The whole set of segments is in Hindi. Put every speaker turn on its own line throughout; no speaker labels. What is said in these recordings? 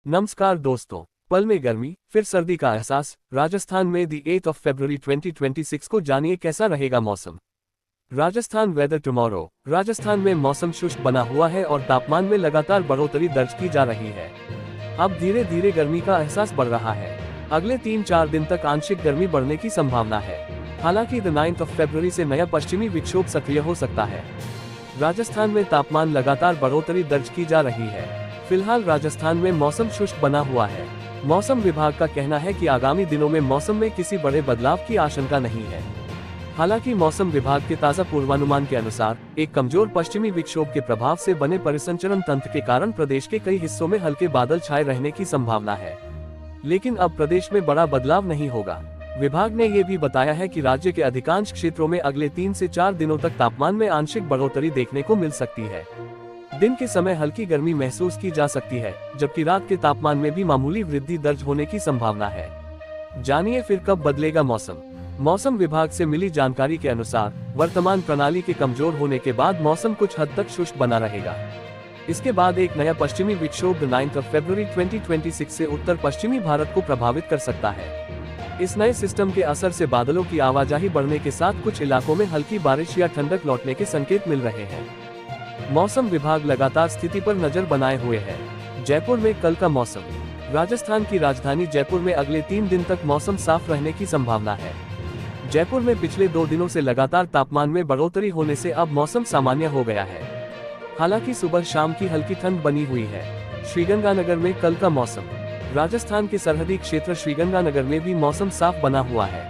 नमस्कार दोस्तों। पल में गर्मी फिर सर्दी का एहसास। राजस्थान में दी 8 फरवरी 2026 को जानिए कैसा रहेगा मौसम। Rajasthan weather tomorrow. राजस्थान में मौसम शुष्क बना हुआ है और तापमान में लगातार बढ़ोतरी दर्ज की जा रही है। अब धीरे धीरे गर्मी का एहसास बढ़ रहा है। अगले 3-4 दिन तक आंशिक गर्मी बढ़ने की संभावना है। हालांकि द 9 फरवरी से नया पश्चिमी विक्षोभ सक्रिय हो सकता है। राजस्थान में तापमान लगातार बढ़ोतरी दर्ज की जा रही है। फिलहाल राजस्थान में मौसम शुष्क बना हुआ है। मौसम विभाग का कहना है कि आगामी दिनों में मौसम में किसी बड़े बदलाव की आशंका नहीं है। हालांकि मौसम विभाग के ताज़ा पूर्वानुमान के अनुसार एक कमजोर पश्चिमी विक्षोभ के प्रभाव से बने परिसंचरण तंत्र के कारण प्रदेश के कई हिस्सों में हल्के बादल छाए रहने की संभावना है। लेकिन अब प्रदेश में बड़ा बदलाव नहीं होगा। विभाग ने ये भी बताया है कि राज्य के अधिकांश क्षेत्रों में अगले 3 से 4 दिनों तक तापमान में आंशिक बढ़ोतरी देखने को मिल सकती है। दिन के समय हल्की गर्मी महसूस की जा सकती है, जबकि रात के तापमान में भी मामूली वृद्धि दर्ज होने की संभावना है। जानिए फिर कब बदलेगा मौसम। मौसम विभाग से मिली जानकारी के अनुसार वर्तमान प्रणाली के कमजोर होने के बाद मौसम कुछ हद तक शुष्क बना रहेगा। इसके बाद एक नया पश्चिमी विक्षोभ 9 फरवरी 2026 से उत्तर पश्चिमी भारत को प्रभावित कर सकता है। इस नए सिस्टम के असर से बादलों की आवाजाही बढ़ने के साथ कुछ इलाकों में हल्की बारिश या ठंडक लौटने के संकेत मिल रहे हैं। मौसम विभाग लगातार स्थिति पर नजर बनाए हुए है। जयपुर में कल का मौसम। राजस्थान की राजधानी जयपुर में अगले 3 दिन तक मौसम साफ रहने की संभावना है। जयपुर में पिछले 2 दिनों से लगातार तापमान में बढ़ोतरी होने से अब मौसम सामान्य हो गया है। हालांकि सुबह शाम की हल्की ठंड बनी हुई है। श्रीगंगानगर में कल का मौसम। राजस्थान के सरहदी क्षेत्र श्रीगंगानगर में भी मौसम साफ बना हुआ है।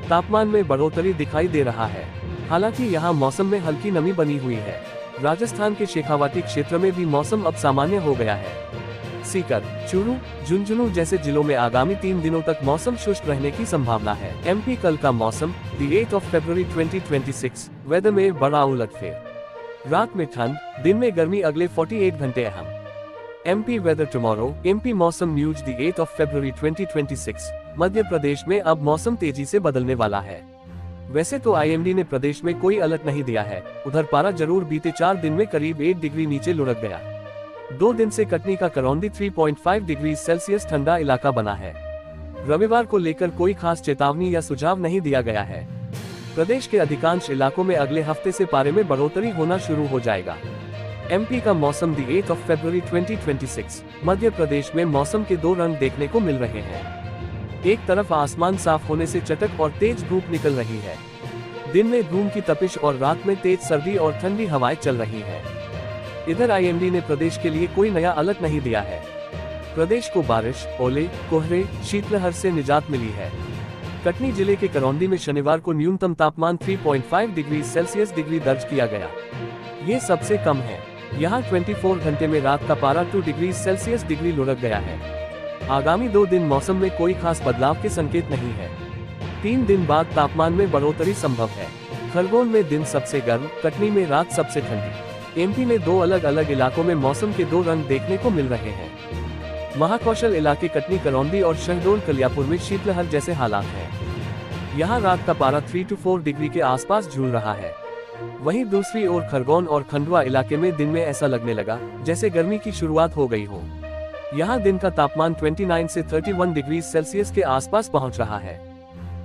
तापमान में बढ़ोतरी दिखाई दे रहा है। हालांकि यहाँ मौसम में हल्की नमी बनी हुई है। राजस्थान के शेखावाटी क्षेत्र में भी मौसम अब सामान्य हो गया है। सीकर, चूरू, झुंझुनू जैसे जिलों में आगामी 3 दिनों तक मौसम शुष्क रहने की संभावना है। एमपी कल का मौसम। दी 8 फरवरी 2026 वेदर में बड़ा उलटफेर। रात में ठंड, दिन में गर्मी अगले 48 घंटे अहम। MP weather tomorrow. एमपी मौसम न्यूज दी 8 फरवरी 2026। मध्य प्रदेश में अब मौसम तेजी से बदलने वाला है। वैसे तो आईएमडी ने प्रदेश में कोई अलर्ट नहीं दिया है, उधर पारा जरूर बीते 4 दिन में करीब 1 डिग्री नीचे लुढ़क गया। 2 दिन से कटनी का करौंदी 3.5 डिग्री सेल्सियस ठंडा इलाका बना है। रविवार को लेकर कोई खास चेतावनी या सुझाव नहीं दिया गया है। प्रदेश के अधिकांश इलाकों में अगले हफ्ते से पारे में बढ़ोतरी होना शुरू हो जाएगा। एमपी का मौसम दी 8 फरवरी 2026। मध्य प्रदेश में मौसम के 2 रंग देखने को मिल रहे हैं। एक तरफ आसमान साफ होने से चटक और तेज धूप निकल रही है। दिन में धूम की तपिश और रात में तेज सर्दी और ठंडी हवाएं चल रही हैं। इधर आईएमडी ने प्रदेश के लिए कोई नया अलर्ट नहीं दिया है। प्रदेश को बारिश, ओले, कोहरे, शीतलहर से निजात मिली है। कटनी जिले के करौंदी में शनिवार को न्यूनतम तापमान 3.5 डिग्री सेल्सियस दर्ज किया गया। ये सबसे कम है। यहाँ 24 घंटे में रात का पारा 2 डिग्री सेल्सियस लुढ़क गया है। आगामी 2 दिन मौसम में कोई खास बदलाव के संकेत नहीं है। 3 दिन बाद तापमान में बढ़ोतरी संभव है। खरगोन में दिन सबसे गर्म, कटनी में रात सबसे ठंडी। एमपी में 2 अलग अलग इलाकों में मौसम के 2 रंग देखने को मिल रहे हैं। महाकौशल इलाके कटनी, करौंदी और शहडोल कलियापुर में शीतलहर जैसे हालात हैं। यहाँ रात का पारा 3 से 4 डिग्री के आसपास झूल रहा है। वहीं दूसरी ओर खरगोन और खंडवा इलाके में दिन में ऐसा लगने लगा जैसे गर्मी की शुरुआत हो गई हो। यहाँ दिन का तापमान 29 से 31 डिग्री सेल्सियस के आसपास पहुँच रहा है।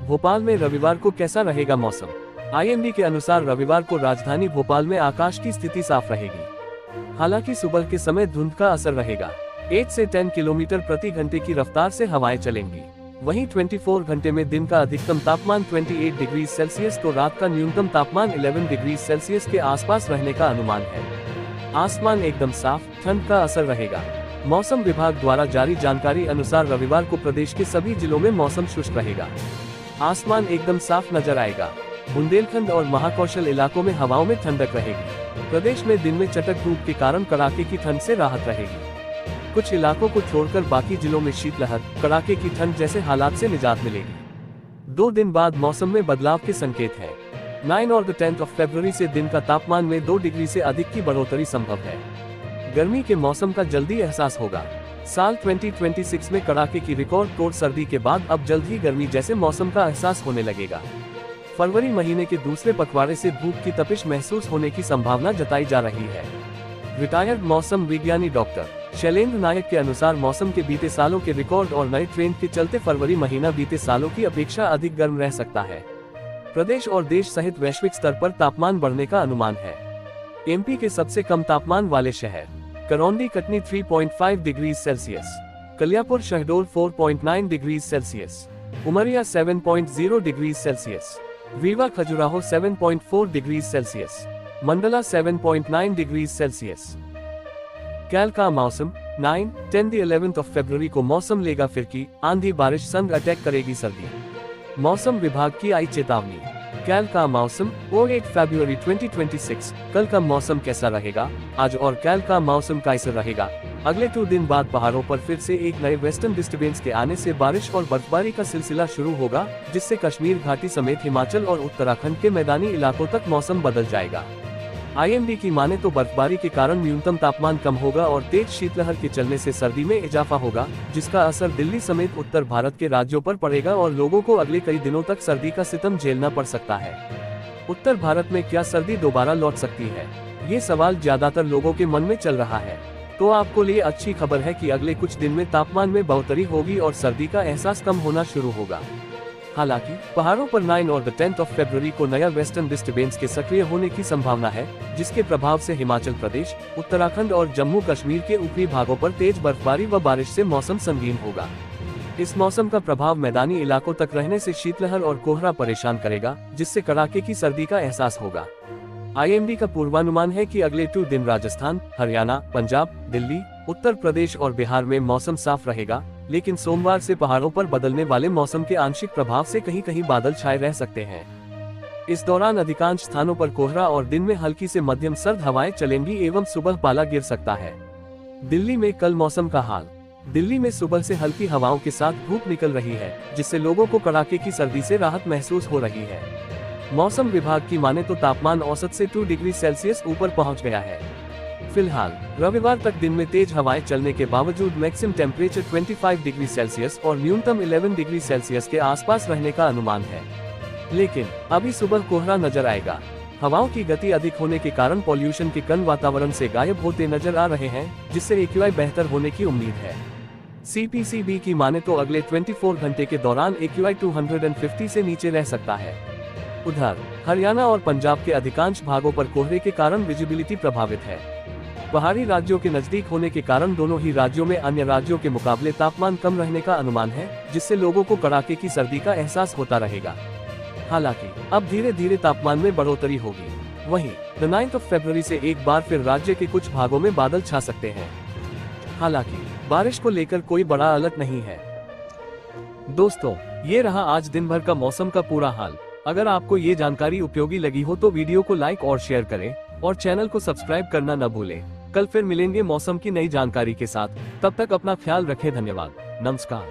भोपाल में रविवार को कैसा रहेगा मौसम। आईएमडी के अनुसार रविवार को राजधानी भोपाल में आकाश की स्थिति साफ रहेगी। हालांकि सुबह के समय धुंध का असर रहेगा। 8 से 10 किलोमीटर प्रति घंटे की रफ्तार से हवाएं चलेंगी। वहीं 24 घंटे में दिन का अधिकतम तापमान 28 डिग्री सेल्सियस तो रात का न्यूनतम तापमान 11 डिग्री सेल्सियस के आसपास रहने का अनुमान है। आसमान एकदम साफ, ठंड का असर रहेगा। मौसम विभाग द्वारा जारी जानकारी अनुसार रविवार को प्रदेश के सभी जिलों में मौसम शुष्क रहेगा। आसमान एकदम साफ नजर आएगा। बुंदेलखंड और महाकौशल इलाकों में हवाओं में ठंडक रहेगी। प्रदेश में दिन में चटक धूप के कारण कड़ाके की ठंड से राहत रहेगी। कुछ इलाकों को छोड़कर बाकी जिलों में शीतलहर, कड़ाके की ठंड जैसे हालात से निजात मिलेगी। 2 दिन बाद मौसम में बदलाव के संकेत है। 9 और 10 फरवरी से दिन का तापमान में 2 डिग्री से अधिक की बढ़ोतरी संभव है। गर्मी के मौसम का जल्दी एहसास होगा। साल 2026 में कड़ाके की रिकॉर्ड तोड़ सर्दी के बाद अब जल्द ही गर्मी जैसे मौसम का एहसास होने लगेगा। फरवरी महीने के दूसरे पखवाड़े से धूप की तपिश महसूस होने की संभावना जताई जा रही है। रिटायर्ड मौसम विज्ञानी डॉक्टर शैलेंद्र नायक के अनुसार मौसम के बीते सालों के रिकॉर्ड और नए ट्रेंड के चलते फरवरी महीना बीते सालों की अपेक्षा अधिक गर्म रह सकता है। प्रदेश और देश सहित वैश्विक स्तर पर तापमान बढ़ने का अनुमान है। एमपी के सबसे कम तापमान वाले शहर Karaundi Katni 3.5 degree Celsius, Kaliyapur Shahdol 4.9 degree Celsius, Umaria 7.0 degree Celsius, Rewa Khajuraho 7.4 degree Celsius, Mandla 7.9 degree Celsius. कल का मौसम 9, 10 द 11th of February को मौसम लेगा फिरकी, आंधी बारिश संग अटैक करेगी सर्दी। मौसम विभाग की आई चेतावनी। कल का मौसम 8 फरवरी 2026। कल का मौसम कैसा रहेगा? आज और कल का मौसम कैसा रहेगा? अगले 2 दिन बाद पहाड़ों पर फिर से एक नए वेस्टर्न डिस्टर्बेंस के आने से बारिश और बर्फबारी का सिलसिला शुरू होगा, जिससे कश्मीर घाटी समेत हिमाचल और उत्तराखंड के मैदानी इलाकों तक मौसम बदल जाएगा। IMD की माने तो बर्फबारी के कारण न्यूनतम तापमान कम होगा और तेज शीतलहर के चलने से सर्दी में इजाफा होगा, जिसका असर दिल्ली समेत उत्तर भारत के राज्यों पर पड़ेगा और लोगों को अगले कई दिनों तक सर्दी का सितम झेलना पड़ सकता है। उत्तर भारत में क्या सर्दी दोबारा लौट सकती है? ये सवाल ज्यादातर लोगों के मन में चल रहा है। तो आपको लिए अच्छी खबर है कि अगले कुछ दिन में तापमान में बढ़ोतरी होगी और सर्दी का एहसास कम होना शुरू होगा। हालांकि पहाड़ों पर 9 और 10 फरवरी को नया वेस्टर्न डिस्टर्बेंस के सक्रिय होने की संभावना है, जिसके प्रभाव से हिमाचल प्रदेश, उत्तराखंड और जम्मू कश्मीर के ऊपरी भागों पर तेज बर्फबारी व बारिश से मौसम संगीन होगा। इस मौसम का प्रभाव मैदानी इलाकों तक रहने से शीतलहर और कोहरा परेशान करेगा, जिससे कड़ाके की सर्दी का एहसास होगा। IMD का पूर्वानुमान है कि अगले 2 दिन राजस्थान, हरियाणा, पंजाब, दिल्ली, उत्तर प्रदेश और बिहार में मौसम साफ रहेगा, लेकिन सोमवार से पहाड़ों पर बदलने वाले मौसम के आंशिक प्रभाव से कहीं कहीं बादल छाए रह सकते हैं। इस दौरान अधिकांश स्थानों पर कोहरा और दिन में हल्की से मध्यम सर्द हवाएं चलेंगी एवं सुबह पाला गिर सकता है। दिल्ली में कल मौसम का हाल। दिल्ली में सुबह से हल्की हवाओं के साथ धूप निकल रही है, जिससे लोगों को कड़ाके की सर्दी से राहत महसूस हो रही है। मौसम विभाग की माने तो तापमान औसत से 2 डिग्री सेल्सियस ऊपर पहुंच गया है। फिलहाल रविवार तक दिन में तेज हवाएं चलने के बावजूद मैक्सिमम टेम्परेचर 25 डिग्री सेल्सियस और न्यूनतम 11 डिग्री सेल्सियस के आसपास रहने का अनुमान है। लेकिन अभी सुबह कोहरा नजर आएगा। हवाओं की गति अधिक होने के कारण पॉल्यूशन के कण वातावरण से गायब होते नजर आ रहे हैं, जिससे AQI बेहतर होने की उम्मीद है। CPCB की माने तो अगले 24 घंटे के दौरान AQI 250 से नीचे रह सकता है। उधर हरियाणा और पंजाब के अधिकांश भागों पर कोहरे के कारण विजिबिलिटी प्रभावित है। पहाड़ी राज्यों के नजदीक होने के कारण दोनों ही राज्यों में अन्य राज्यों के मुकाबले तापमान कम रहने का अनुमान है, जिससे लोगों को कड़ाके की सर्दी का एहसास होता रहेगा। हालांकि अब धीरे धीरे तापमान में बढ़ोतरी होगी। वहीं 9 फरवरी से एक बार फिर राज्य के कुछ भागों में बादल छा सकते हैं। हालांकि बारिश को लेकर कोई बड़ा अलर्ट नहीं है। दोस्तों, ये रहा आज दिन भर का मौसम का पूरा हाल। अगर आपको ये जानकारी उपयोगी लगी हो तो वीडियो को लाइक और शेयर करें और चैनल को सब्सक्राइब करना न भूलें। कल फिर मिलेंगे मौसम की नई जानकारी के साथ। तब तक अपना ख्याल रखें। धन्यवाद। नमस्कार।